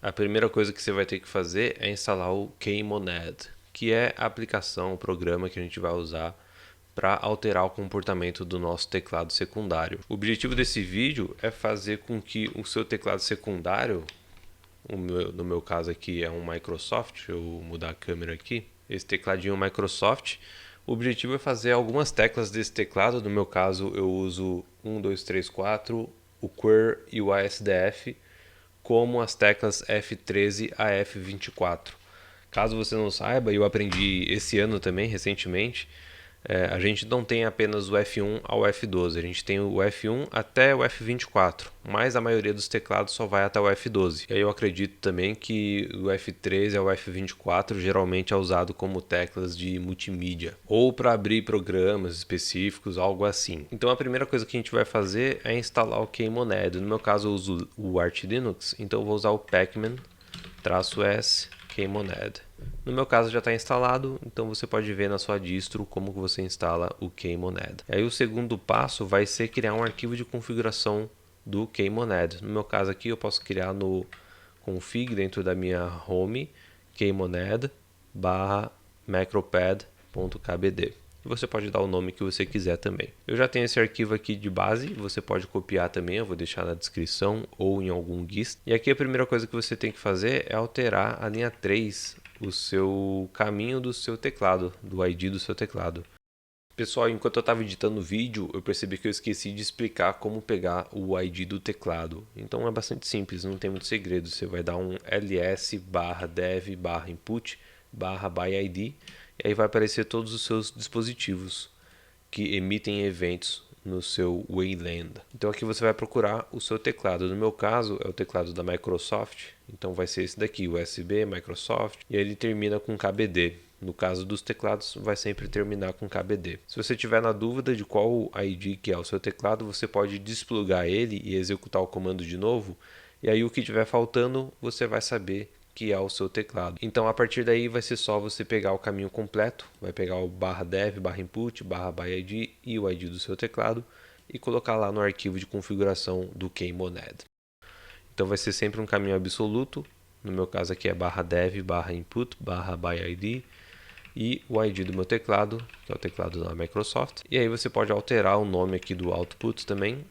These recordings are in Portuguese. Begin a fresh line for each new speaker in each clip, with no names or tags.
A primeira coisa que você vai ter que fazer é instalar o Kmonad, que é a aplicação, o programa que a gente vai usar para alterar o comportamento do nosso teclado secundário. O objetivo desse vídeo é fazer com que o seu teclado secundário, no meu caso aqui é um Microsoft, deixa eu mudar a câmera aqui, esse tecladinho Microsoft, o objetivo é fazer algumas teclas desse teclado, no meu caso eu uso 1, 2, 3, 4, o Quer e o ASDF, como as teclas F13 a F24. Caso você não saiba, eu aprendi esse ano também, recentemente, a gente não tem apenas o F1 ao F12, a gente tem o F1 até o F24, mas a maioria dos teclados só vai até o F12. E aí eu acredito também que o F13 ao F24 geralmente é usado como teclas de multimídia, ou para abrir programas específicos, algo assim. Então a primeira coisa que a gente vai fazer é instalar o Kmonad. No meu caso eu uso o Arch Linux, então eu vou usar o pacman-s Kmonad. No meu caso já está instalado, então você pode ver na sua distro como que você instala o Kmonad. Aí o segundo passo vai ser criar um arquivo de configuração do Kmonad. No meu caso aqui eu posso criar no config dentro da minha home kmonad macropad.kbd. Você pode dar o nome que você quiser também. Eu já tenho esse arquivo aqui de base, você pode copiar também, eu vou deixar na descrição ou em algum gist. E aqui a primeira coisa que você tem que fazer é alterar a linha 3, o seu caminho do seu teclado, do ID do seu teclado. Pessoal, enquanto eu estava editando o vídeo, eu percebi que eu esqueci de explicar como pegar o ID do teclado. Então é bastante simples, não tem muito segredo. Você vai dar um ls/dev/input/byid e aí vai aparecer todos os seus dispositivos que emitem eventos no seu Wayland. Então aqui você vai procurar o seu teclado. No meu caso é o teclado da Microsoft, então vai ser esse daqui, USB, Microsoft, e aí ele termina com KBD. No caso dos teclados, vai sempre terminar com KBD. Se você tiver na dúvida de qual ID que é o seu teclado, você pode desplugar ele e executar o comando de novo, e aí o que estiver faltando, você vai saber que é o seu teclado. Então a partir daí vai ser só você pegar o caminho completo, vai pegar o /dev/input/byid e o ID do seu teclado e colocar lá no arquivo de configuração do Kmonad. Então vai ser sempre um caminho absoluto, no meu caso aqui é /dev/input/byid e o ID do meu teclado, que é o teclado da Microsoft. E aí você pode alterar o nome aqui do output também.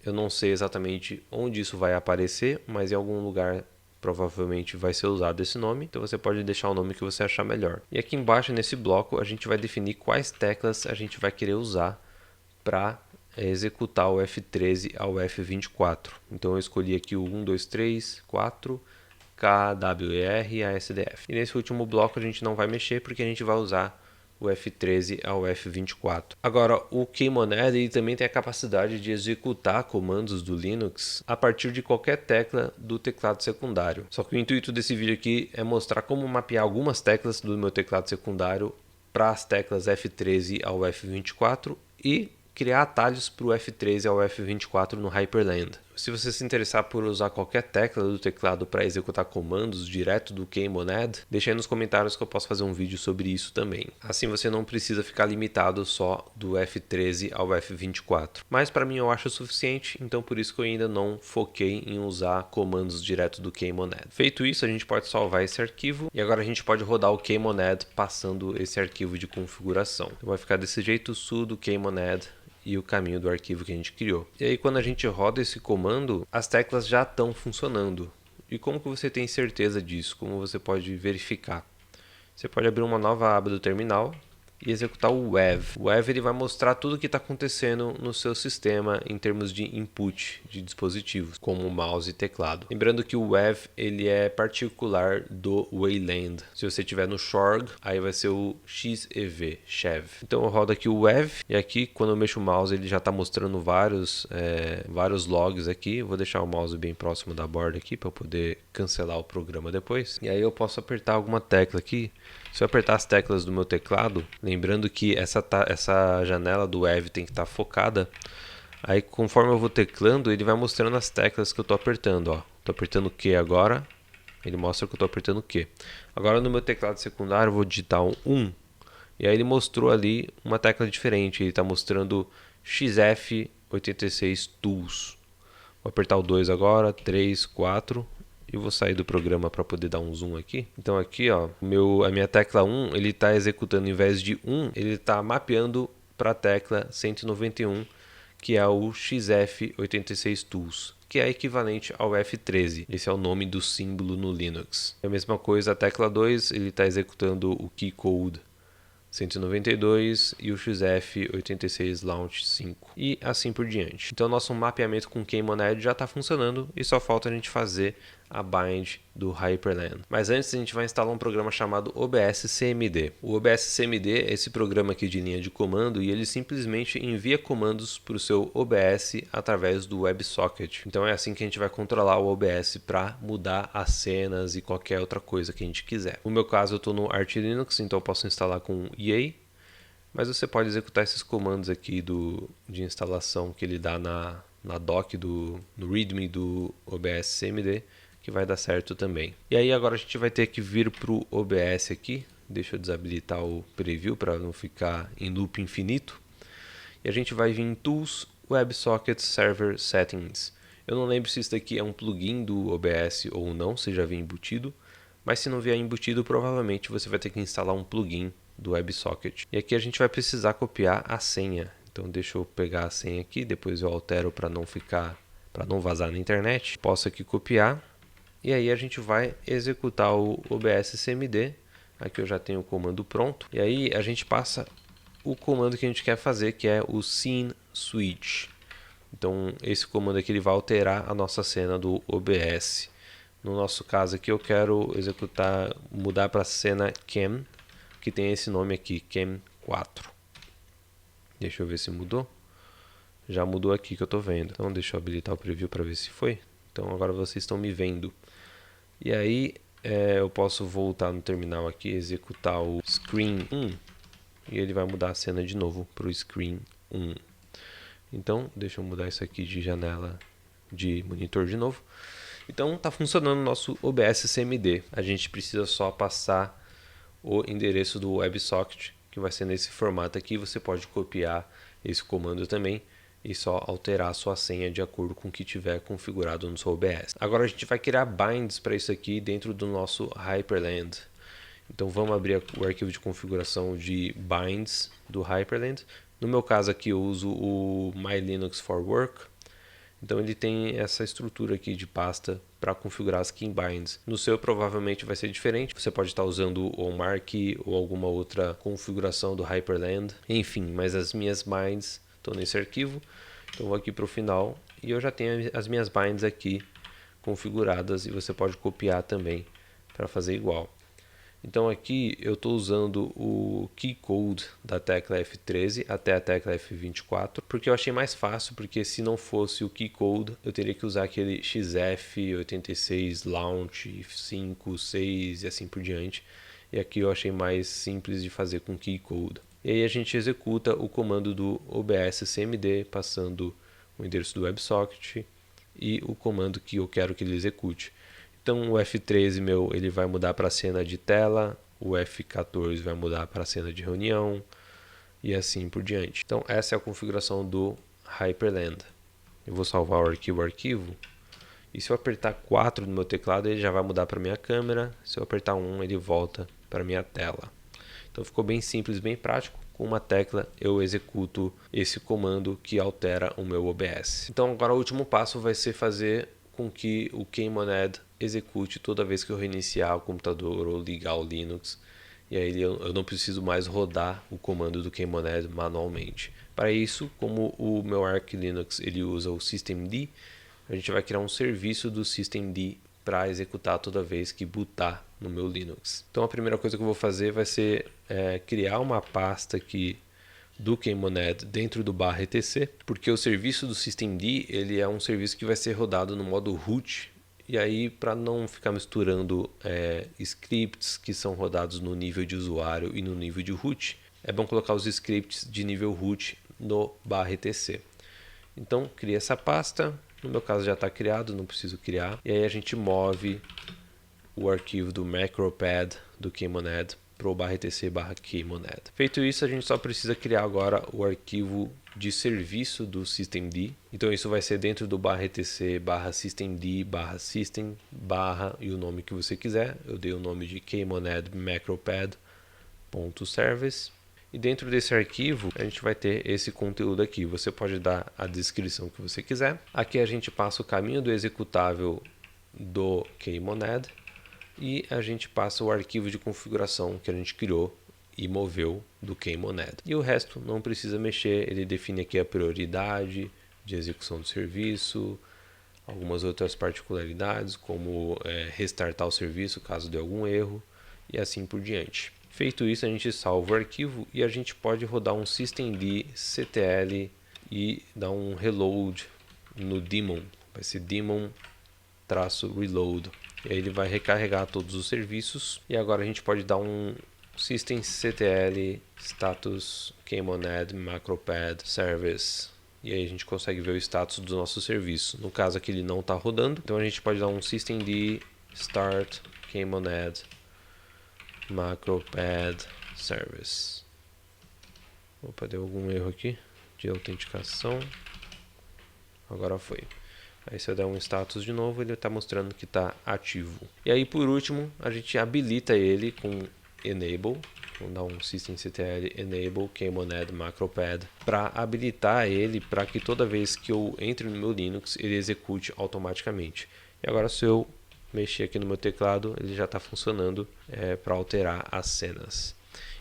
Eu não sei exatamente onde isso vai aparecer, mas em algum lugar provavelmente vai ser usado esse nome, então você pode deixar o nome que você achar melhor. E aqui embaixo nesse bloco a gente vai definir quais teclas a gente vai querer usar para executar o F13 ao F24. Então eu escolhi aqui o 1, 2, 3, 4, KWR e ASDF. E nesse último bloco a gente não vai mexer porque a gente vai usar o F13 ao F24. Agora, o Kmonad ele também tem a capacidade de executar comandos do Linux a partir de qualquer tecla do teclado secundário. Só que o intuito desse vídeo aqui é mostrar como mapear algumas teclas do meu teclado secundário para as teclas F13 ao F24 e criar atalhos para o F13 ao F24 no Hyperland. Se você se interessar por usar qualquer tecla do teclado para executar comandos direto do Kmonad, deixa aí nos comentários que eu posso fazer um vídeo sobre isso também. Assim você não precisa ficar limitado só do F13 ao F24. Mas para mim eu acho o suficiente, então por isso que eu ainda não foquei em usar comandos direto do Kmonad. Feito isso, a gente pode salvar esse arquivo e agora a gente pode rodar o Kmonad passando esse arquivo de configuração. Então vai ficar desse jeito, sudo Kmonad e o caminho do arquivo que a gente criou. E aí quando a gente roda esse comando, as teclas já estão funcionando. E como que você tem certeza disso? Como você pode verificar? Você pode abrir uma nova aba do terminal e executar o WAV. O WAV ele vai mostrar tudo o que está acontecendo no seu sistema em termos de input de dispositivos, como mouse e teclado. Lembrando que o WAV ele é particular do Wayland. Se você tiver no Shorg, aí vai ser o XEV, Chev. Então eu rodo aqui o WAV e aqui quando eu mexo o mouse ele já está mostrando vários logs aqui. Eu vou deixar o mouse bem próximo da borda aqui para poder cancelar o programa depois. E aí eu posso apertar alguma tecla aqui. Se eu apertar as teclas do meu teclado, lembrando que essa janela do WAV tem que estar focada, aí conforme eu vou teclando, ele vai mostrando as teclas que eu estou apertando. Estou apertando Q agora, ele mostra que eu estou apertando Q. Agora no meu teclado secundário eu vou digitar um 1, e aí ele mostrou ali uma tecla diferente, ele está mostrando XF86 Tools. Vou apertar o 2 agora, 3, 4, e vou sair do programa para poder dar um zoom aqui. Então aqui, ó, a minha tecla 1, ele está executando, em vez de 1, ele está mapeando para a tecla 191, que é o XF86 Tools, que é equivalente ao F13. Esse é o nome do símbolo no Linux. A mesma coisa, a tecla 2, ele está executando o key code 192 e o XF86 Launch 5 e assim por diante. Então nosso mapeamento com KMonad já está funcionando e só falta a gente fazer a bind do Hyperland. Mas antes a gente vai instalar um programa chamado OBS CMD. O OBS CMD é esse programa aqui de linha de comando e ele simplesmente envia comandos para o seu OBS através do WebSocket. Então é assim que a gente vai controlar o OBS para mudar as cenas e qualquer outra coisa que a gente quiser. No meu caso eu estou no Arch Linux, então eu posso instalar com EA, mas você pode executar esses comandos aqui de instalação que ele dá na doc no README do OBS CMD, que vai dar certo também. E aí agora a gente vai ter que vir para o OBS aqui. Deixa eu desabilitar o preview para não ficar em loop infinito. E a gente vai vir em Tools, WebSocket Server Settings. Eu não lembro se isso daqui é um plugin do OBS ou não, se já vem embutido. Mas se não vier embutido, provavelmente você vai ter que instalar um plugin do WebSocket. E aqui a gente vai precisar copiar a senha. Então deixa eu pegar a senha aqui, depois eu altero para não vazar na internet. Posso aqui copiar. E aí a gente vai executar o OBS CMD. Aqui eu já tenho o comando pronto. E aí a gente passa o comando que a gente quer fazer, que é o Scene Switch. Então esse comando aqui ele vai alterar a nossa cena do OBS. No nosso caso aqui eu quero mudar para a cena Cam, que tem esse nome aqui, Cam 4. Deixa eu ver se mudou. Já mudou aqui que eu estou vendo. Então deixa eu habilitar o preview para ver se foi. Então agora vocês estão me vendo. E aí eu posso voltar no terminal aqui, executar o Screen 1 e ele vai mudar a cena de novo para o Screen 1. Então deixa eu mudar isso aqui de janela de monitor de novo. Então está funcionando o nosso OBS CMD. A gente precisa só passar o endereço do WebSocket, que vai ser nesse formato aqui. Você pode copiar esse comando também e só alterar a sua senha de acordo com o que tiver configurado no seu OBS. Agora a gente vai criar binds para isso aqui dentro do nosso Hyperland. Então vamos abrir o arquivo de configuração de binds do Hyperland. No meu caso aqui eu uso o My Linux for Work. Então ele tem essa estrutura aqui de pasta para configurar as key binds. No seu provavelmente vai ser diferente. Você pode estar usando o Mark ou alguma outra configuração do Hyperland. Enfim, mas as minhas binds estão nesse arquivo. Então vou aqui para o final e eu já tenho as minhas binds aqui configuradas e você pode copiar também para fazer igual. Então aqui eu estou usando o key code da tecla F13 até a tecla F24, porque eu achei mais fácil, porque se não fosse o key code eu teria que usar aquele XF86 Launch 5, 6 e assim por diante. E aqui eu achei mais simples de fazer com key code. E aí a gente executa o comando do OBS CMD, passando o endereço do WebSocket e o comando que eu quero que ele execute. Então o F13 ele vai mudar para a cena de tela, o F14 vai mudar para a cena de reunião e assim por diante. Então essa é a configuração do Hyperland. Eu vou salvar o arquivo e se eu apertar 4 no meu teclado ele já vai mudar para minha câmera, se eu apertar 1 ele volta para minha tela. Então ficou bem simples, bem prático. Com uma tecla eu executo esse comando que altera o meu OBS. Então agora o último passo vai ser fazer com que o KMonad execute toda vez que eu reiniciar o computador ou ligar o Linux. E aí eu não preciso mais rodar o comando do KMonad manualmente. Para isso, como o meu Arch Linux ele usa o systemd, a gente vai criar um serviço do systemd para executar toda vez que bootar no meu Linux. Então a primeira coisa que eu vou fazer vai ser criar uma pasta aqui do KMonad dentro do /etc, porque o serviço do systemd ele é um serviço que vai ser rodado no modo root, e aí para não ficar misturando scripts que são rodados no nível de usuário e no nível de root, é bom colocar os scripts de nível root no /etc. Então cria essa pasta, no meu caso já está criado, não preciso criar, e aí a gente move o arquivo do macropad do KMonad pro/etc/kmonad. Feito isso, a gente só precisa criar agora o arquivo de serviço do systemd. Então isso vai ser dentro do /etc/systemd/system/ e o nome que você quiser. Eu dei o nome de kmonad macropad.service. E dentro desse arquivo a gente vai ter esse conteúdo aqui. Você pode dar a descrição que você quiser. Aqui a gente passa o caminho do executável do kmonad e a gente passa o arquivo de configuração que a gente criou e moveu do kmonad. E o resto não precisa mexer, ele define aqui a prioridade de execução do serviço, algumas outras particularidades, como restartar o serviço caso dê algum erro e assim por diante. Feito isso, a gente salva o arquivo e a gente pode rodar um systemd-ctl e dar um reload no daemon. Vai ser daemon-reload. E aí ele vai recarregar todos os serviços. E agora a gente pode dar um systemctl status kmonad macropad service. E aí a gente consegue ver o status do nosso serviço. No caso aqui ele não está rodando, então a gente pode dar um systemd start kmonad macropad service. Opa, deu algum erro aqui de autenticação. Agora foi. Aí se eu der um status de novo, ele está mostrando que está ativo. E aí por último, a gente habilita ele com enable. Vamos dar um systemctl enable kmonad macropad para habilitar ele para que toda vez que eu entre no meu Linux, ele execute automaticamente. E agora se eu mexer aqui no meu teclado, ele já está funcionando para alterar as cenas.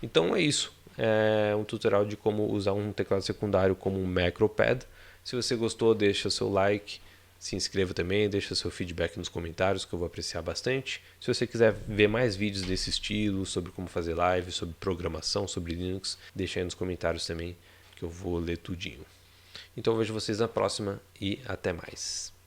Então é isso. É um tutorial de como usar um teclado secundário como um macropad. Se você gostou, deixa seu like, se inscreva também, deixa seu feedback nos comentários que eu vou apreciar bastante. Se você quiser ver mais vídeos desse estilo, sobre como fazer live, sobre programação, sobre Linux, deixa aí nos comentários também que eu vou ler tudinho. Então eu vejo vocês na próxima e até mais.